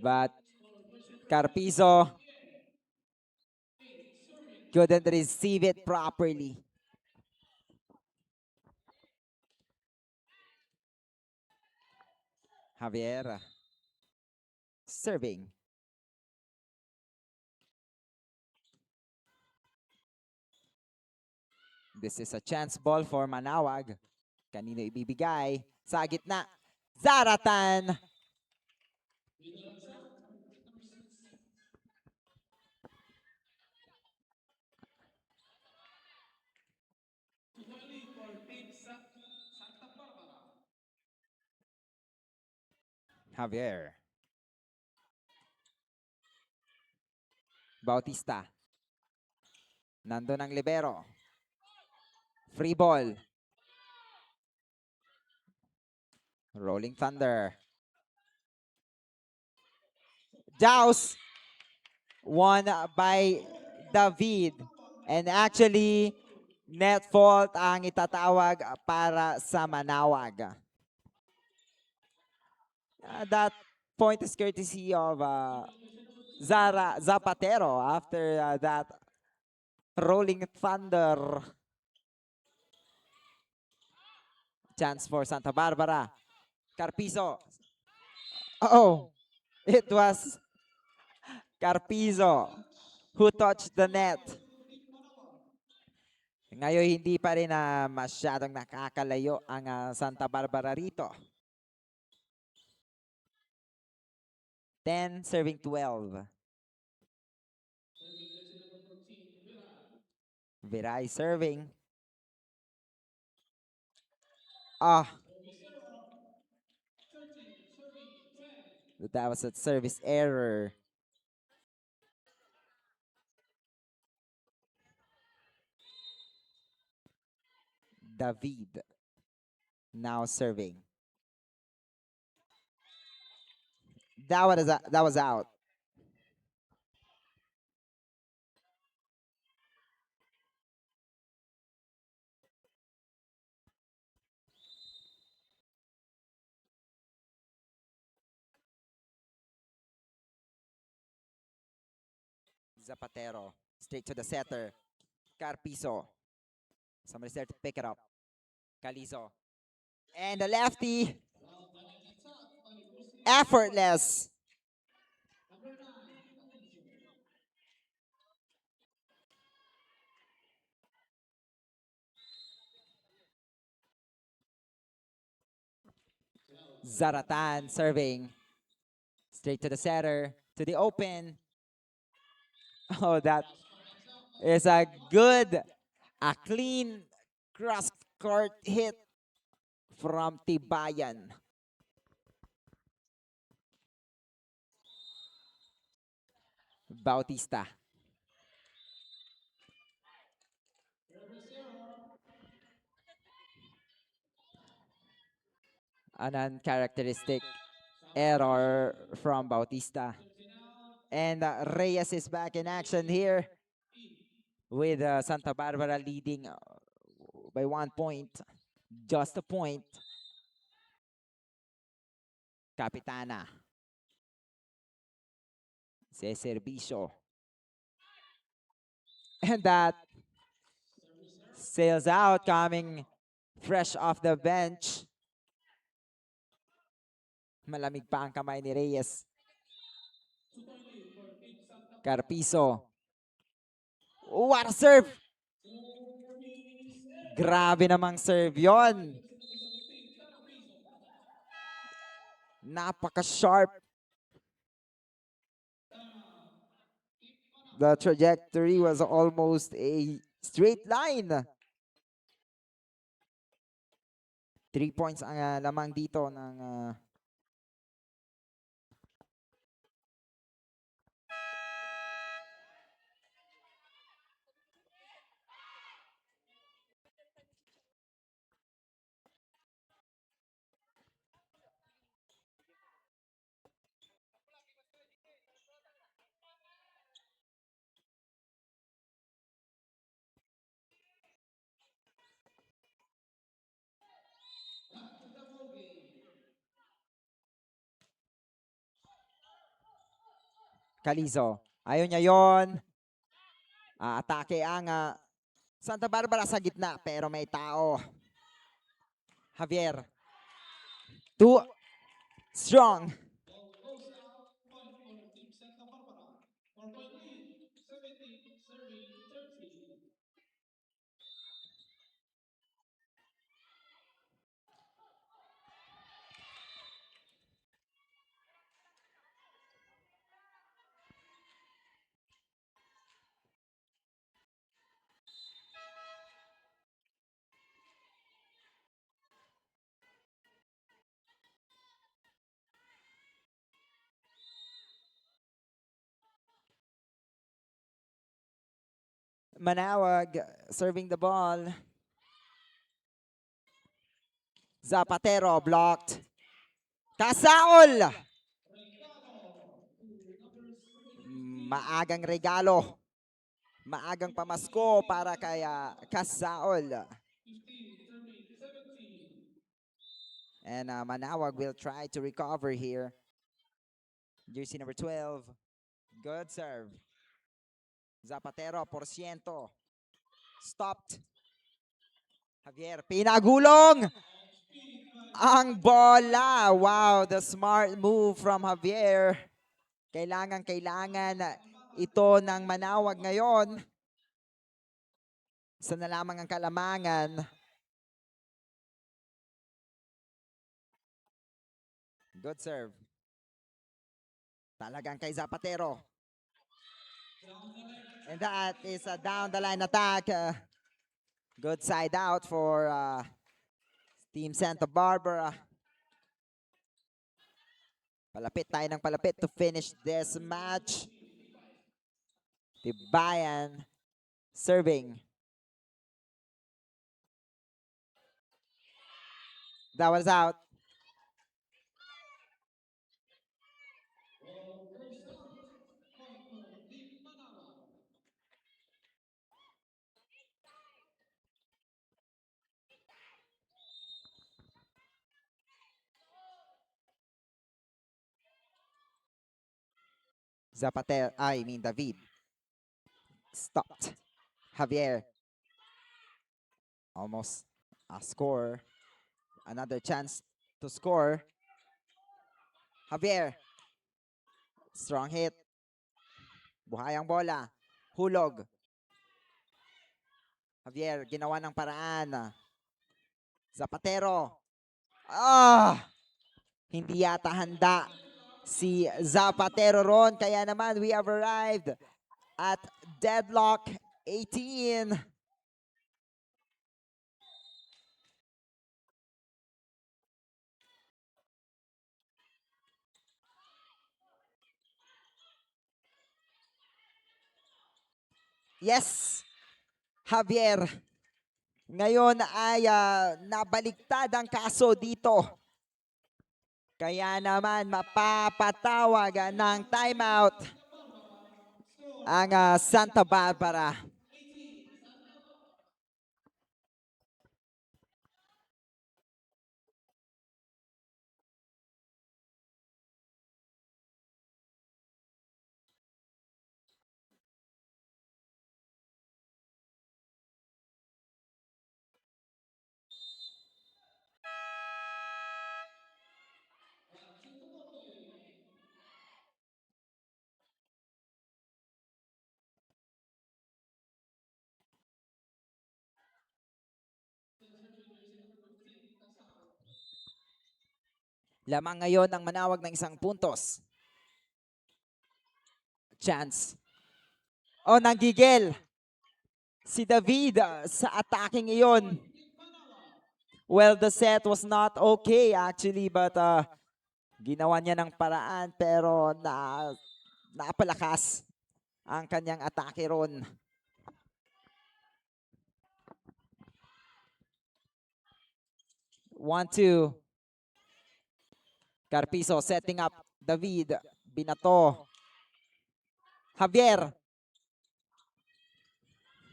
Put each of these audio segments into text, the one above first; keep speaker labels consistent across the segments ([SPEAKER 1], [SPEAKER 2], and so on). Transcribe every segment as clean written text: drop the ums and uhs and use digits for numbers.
[SPEAKER 1] But Carpizo couldn't receive it properly. Javier serving. This is a chance ball for Manawag. Kanino ibibigay? Sa gitna. Zaratan! Javier. Bautista. Nandun ang libero. Free ball. Rolling Thunder. Jaws. Won by David. And actually, net fault ang itatawag para sa Manawag. That point is courtesy of Zara Zapatero after that Rolling Thunder. Chance for Santa Barbara. Carpizo. Oh, it was Carpizo who touched the net. Ngayon, hindi pa rin masyadong nakakalayo ang Santa Barbara rito. 10 serving 12. Viray serving. That was a service error. David now serving. That was out. Zapatero straight to the setter. Carpizo. Somebody's there to pick it up. Calizo. And the lefty. Effortless. Zaratan serving. Straight to the setter. To the open. Oh, that is a good, a clean cross-court hit from Tibayan. Bautista. An uncharacteristic error from Bautista. And Reyes is back in action here with Santa Barbara leading by 1 point. Just a point. Capitana. Se servicio. And that sails out, coming fresh off the bench. Malamig pa ang kamay ni Reyes. Carpizo. What a serve! Grabe namang serve yon. Napaka-sharp. The trajectory was almost a straight line. 3 points ang lamang dito ng Calizo. Ayaw niya yon. Atake ang Santa Barbara sa gitna pero may tao. Javier. Too strong. Manawag serving the ball. Zapatero blocked. Kasaol! Maagang regalo. Maagang pamasko para kay Kasaol. And Manawag will try to recover here. Jersey number 12. Good serve. Zapatero, porciento. Stopped. Javier, pinagulong! Ang bola! Wow, the smart move from Javier. Kailangan ito ng Manawag ngayon. Isa na lamang ang kalamangan. Good serve. Talagang kay Zapatero. And that is a down the line attack. Good side out for Team Santa Barbara. Palapit tayo ng palapit to finish this match. Tibayan serving. That was out. Zapatero, David. Stopped. Javier. Almost a score. Another chance to score. Javier. Strong hit. Buhay ang bola. Hulog. Javier, ginawa ng paraan. Zapatero. Hindi yata handa si Zapatero ron. Kaya naman, we have arrived at deadlock 18. Yes, Javier. Ngayon ay nabaliktad ang kaso dito. Kaya naman mapapatawag ng timeout ang Santa Barbara. Lamang ngayon ang Manawag ng isang puntos. Chance. Nanggigil si David sa attacking iyon. Well, the set was not okay actually, but ginawa niya ng paraan pero napalakas ang kanyang atake ron. One, two. Carpizo setting up David. Binato. Javier.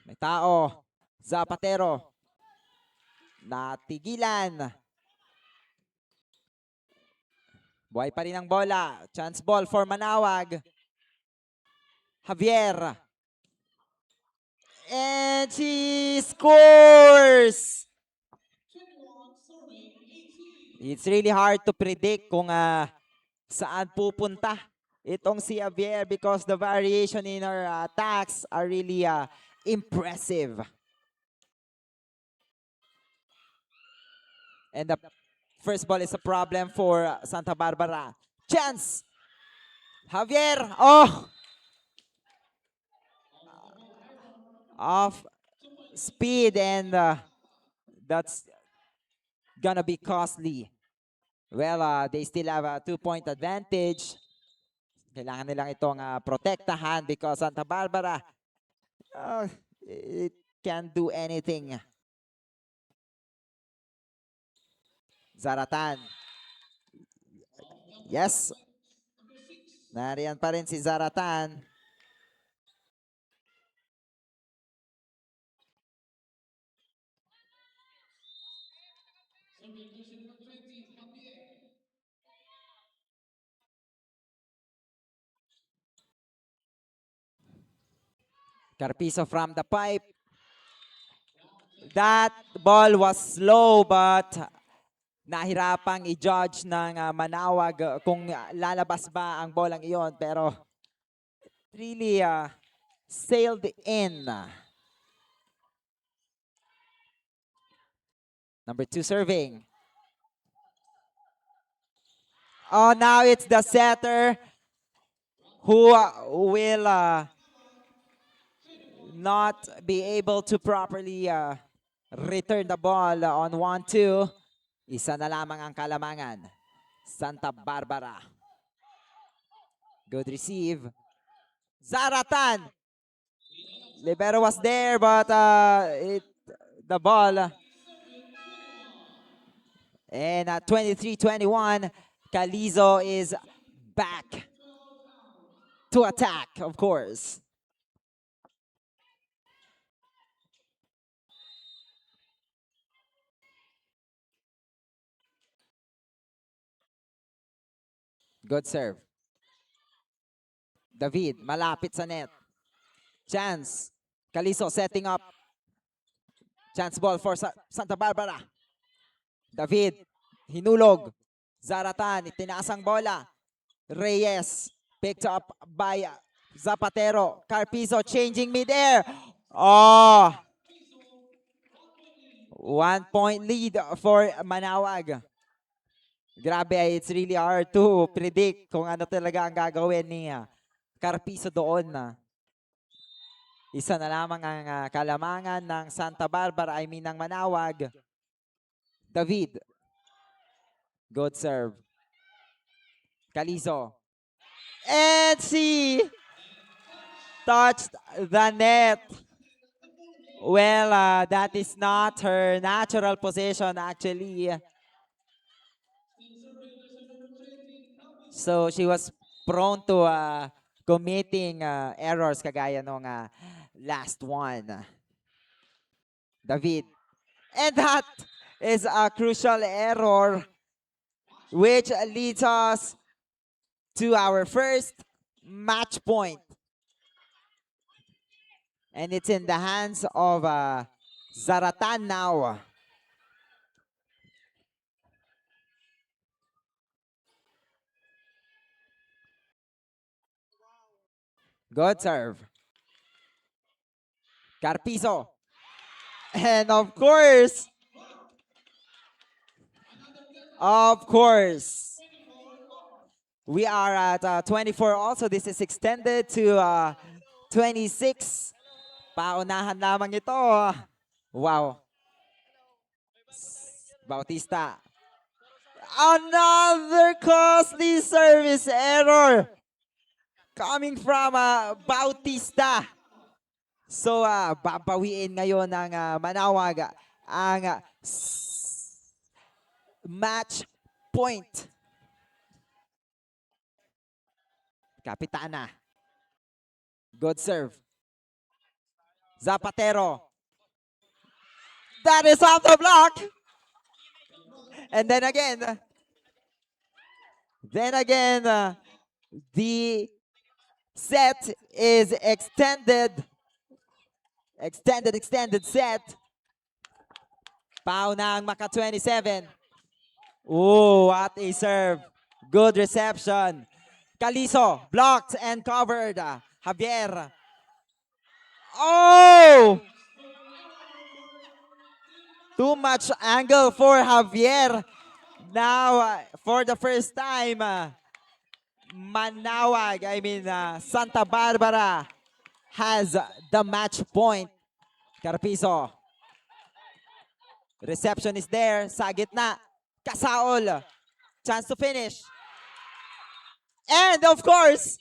[SPEAKER 1] May tao. Zapatero. Natigilan. Buhay pa rin ang bola. Chance ball for Manawag. Javier. And she scores! It's really hard to predict kung saan pupunta itong si Javier because the variation in her attacks are really impressive. And the first ball is a problem for Santa Barbara. Chance! Javier! Oh! Off speed and that's gonna be costly. Well, they still have a 2-point advantage. Kailangan nilang itong protektahan because Santa Barbara, it can't do anything. Zaratan. Yes. Nariyan pa rin si Zaratan. Carpizo from the pipe. That ball was slow but nahirapang i-judge ng Manawag kung lalabas ba ang bolang iyon. Pero really sailed in. Number 2 serving. Oh, now it's the setter who will not be able to properly return the ball on 1-2. Isa na lamang ang kalamangan. Santa Barbara. Good receive. Zaratan. Libero was there but the ball. And at 23-21, Calizo is back to attack, of course. Good serve. David, malapit sa net. Chance. Calizo setting up. Chance ball for Santa Barbara. David, hinulog. Zaratan, itinaas ang bola. Reyes, picked up by Zapatero. Carpizo changing midair. Oh! 1-point lead for Manawag. Grabe, it's really hard to predict kung ano talaga ang gagawin ni Carpizo doon. Isa na lamang ang kalamangan ng Santa Barbara, ng Manawag. David. Good serve. Calizo. And she touched the net. Well, that is not her natural position actually. So she was prone to committing errors kagaya nung last one. David. And that is a crucial error which leads us to our first match point. And it's in the hands of Zaratan now. Good serve. Carpizo. And of course, we are at 24 also. This is extended to 26. Paunahan lamang ito. Wow. Bautista. Another costly service error coming from Bautista. So, babawiin ngayon ng Manawag ang match point. Kapitana. Good serve. Zapatero. That is off the block. And then again, the set is extended. Extended set. Pau ng Maka 27. Ooh, what a serve. Good reception. Calizo blocked and covered. Javier. Oh! Too much angle for Javier. Now, for the first time, Manawag, Santa Barbara has the match point. Carpizo. Reception is there. Sa gitna. Kasaol. Chance to finish. And of course,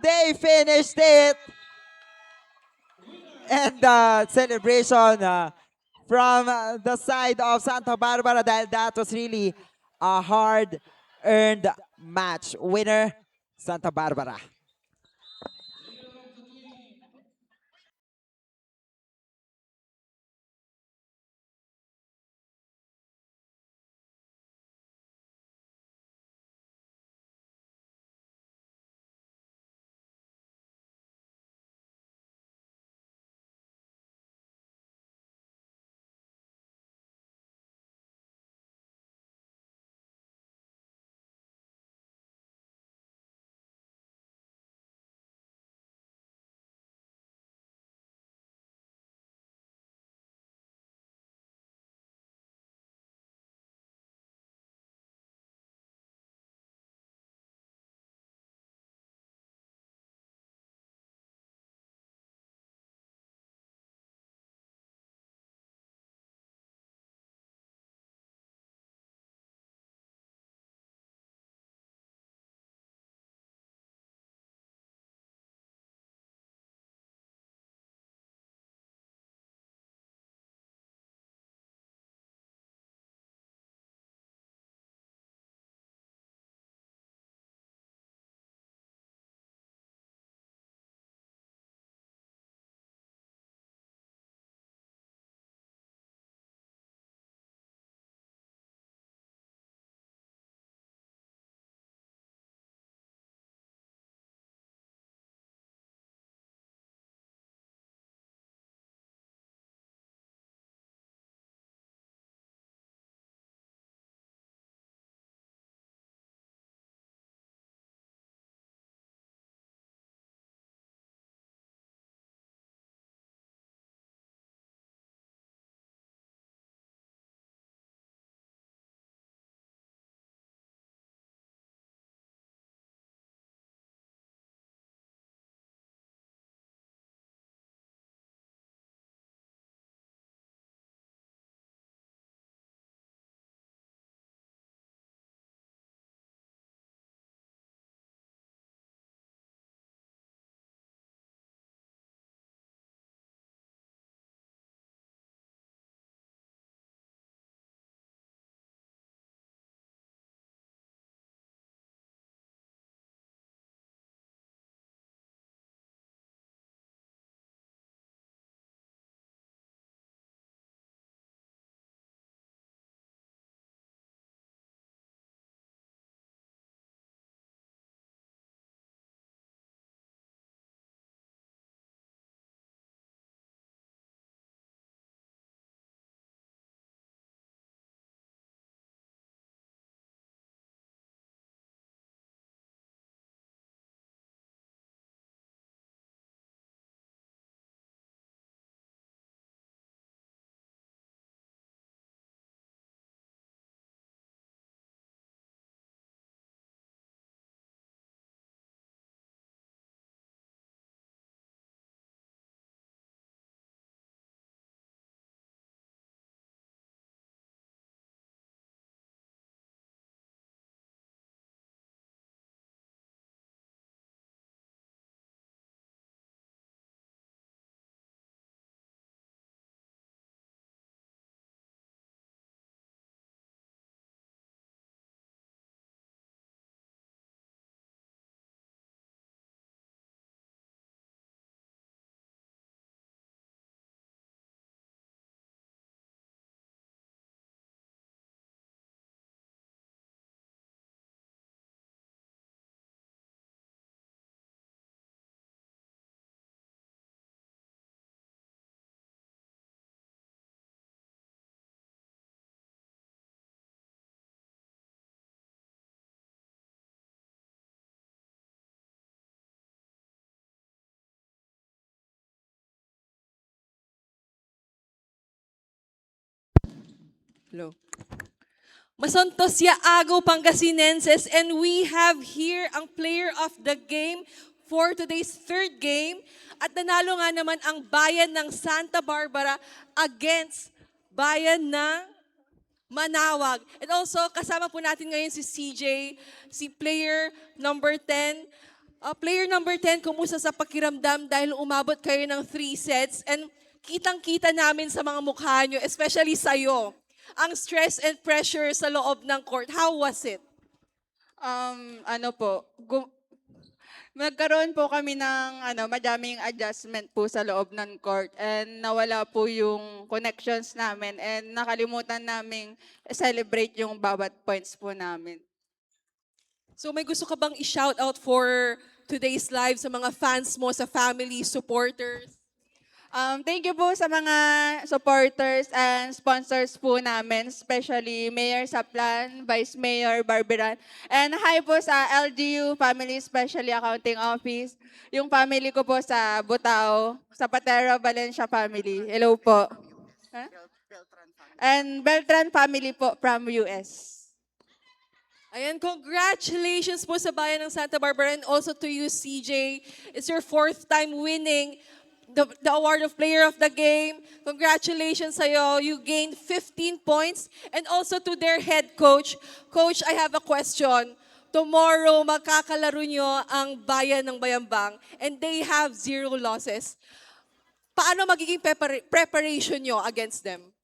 [SPEAKER 1] they finished it. And the celebration from the side of Santa Barbara, that was really a hard-earned match. Winner, Santa Barbara.
[SPEAKER 2] Hello. Masantos Yaago, Pangasinenses, and we have here ang player of the game for today's third game. At nanalo nga naman ang bayan ng Santa Barbara against bayan ng Manawag. And also, kasama po natin ngayon si CJ, si player number 10. Player number 10, kumusta sa pakiramdam dahil umabot kayo ng 3 sets and kitang-kita namin sa mga mukha nyo, especially sa'yo, ang stress and pressure sa loob ng court. How was it?
[SPEAKER 3] Ano po, nagkaroon po kami ng madaming adjustment po sa loob ng court and nawala po yung connections namin and nakalimutan naming celebrate yung bawat points po namin.
[SPEAKER 2] So may gusto ka bang i-shout out for today's live sa mga fans mo, sa family, supporters?
[SPEAKER 3] Thank you po sa mga supporters and sponsors po namin, especially Mayor Saplan, Vice Mayor Barberan. And hi po sa LGU Family Specially Accounting Office, yung family ko po sa Butao, sa Patera Valencia family. Hello po. Huh? And Beltran family po from US.
[SPEAKER 2] Ayan, congratulations po sa bayan ng Santa Barbara and also to you, CJ. It's your 4th time winning the award of player of the game. Congratulations sa'yo. You gained 15 points. And also to their head coach. Coach, I have a question. Tomorrow, magkakalaro nyo ang bayan ng Bayambang and they have 0 losses. Paano magiging preparation nyo against them?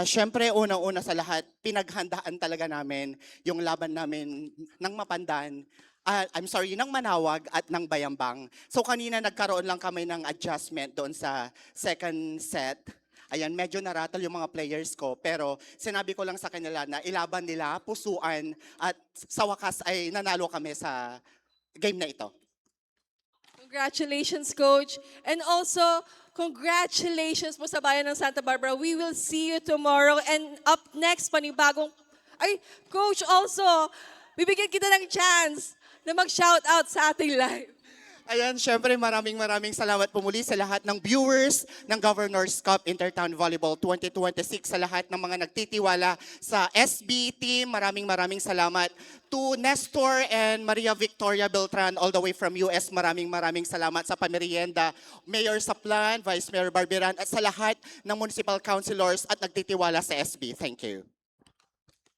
[SPEAKER 4] Siyempre, unang-una sa lahat, pinaghandaan talaga namin yung laban namin ng Mapandan, ng Manawag at ng Bayambang. So kanina nagkaroon lang kami ng adjustment doon sa second set. Ayan, medyo narattle yung mga players ko, pero sinabi ko lang sa kanila na ilaban nila, pusuan, at sa wakas ay nanalo kami sa game na ito.
[SPEAKER 2] Congratulations, Coach. And also, congratulations po sa bayan ng Santa Barbara. We will see you tomorrow. And up next, panibagong... Ay, Coach, also, bibigyan kita ng chance na mag-shout out sa ating live.
[SPEAKER 4] Ayan, syempre maraming salamat po muli sa lahat ng viewers ng Governor's Cup Intertown Volleyball 2026, sa lahat ng mga nagtitiwala sa SB team. Maraming salamat. To Nestor and Maria Victoria Beltran all the way from US, maraming salamat sa pamerienda, Mayor Saplan, Vice Mayor Barberan, at sa lahat ng municipal councilors at nagtitiwala sa SB. Thank you.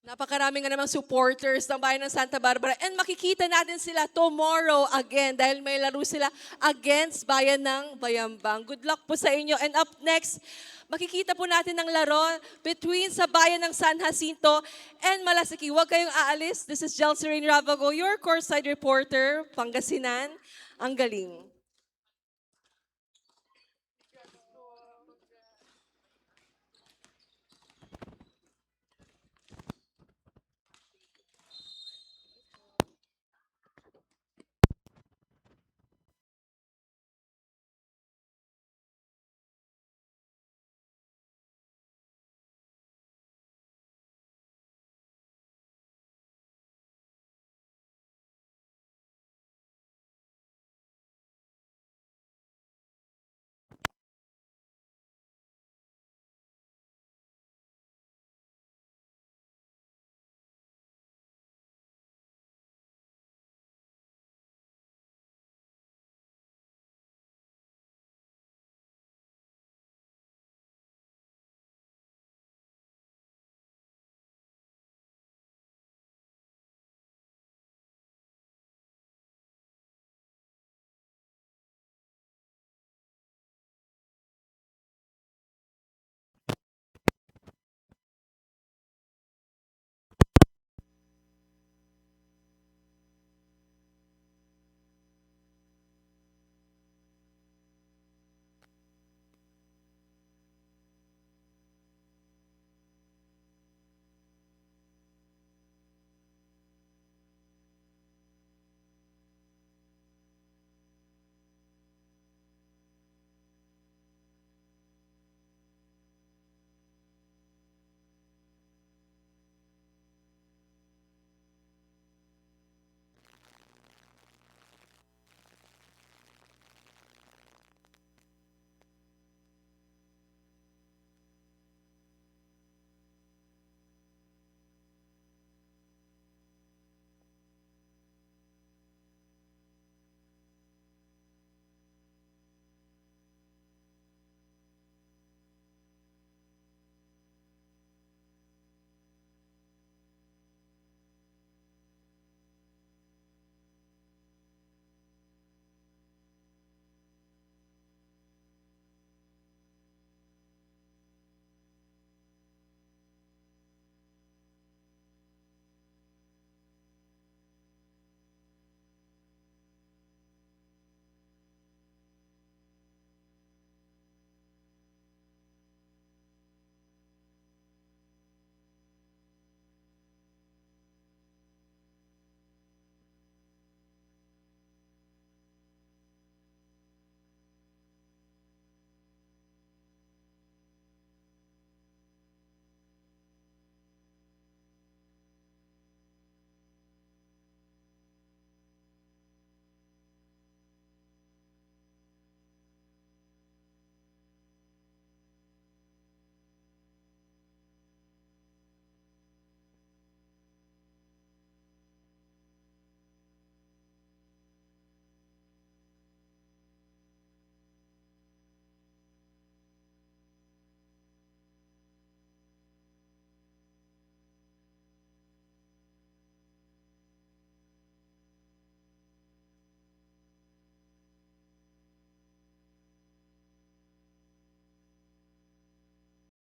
[SPEAKER 2] Napakarami nga namang supporters ng bayan ng Santa Barbara and makikita natin sila tomorrow again dahil may laro sila against bayan ng Bayambang. Good luck po sa inyo. And up next, makikita po natin ang laro between sa bayan ng San Jacinto and Malasiki. Huwag kayong aalis. This is Jelserine Ravago, your courtside reporter, Pangasinan. Ang galing.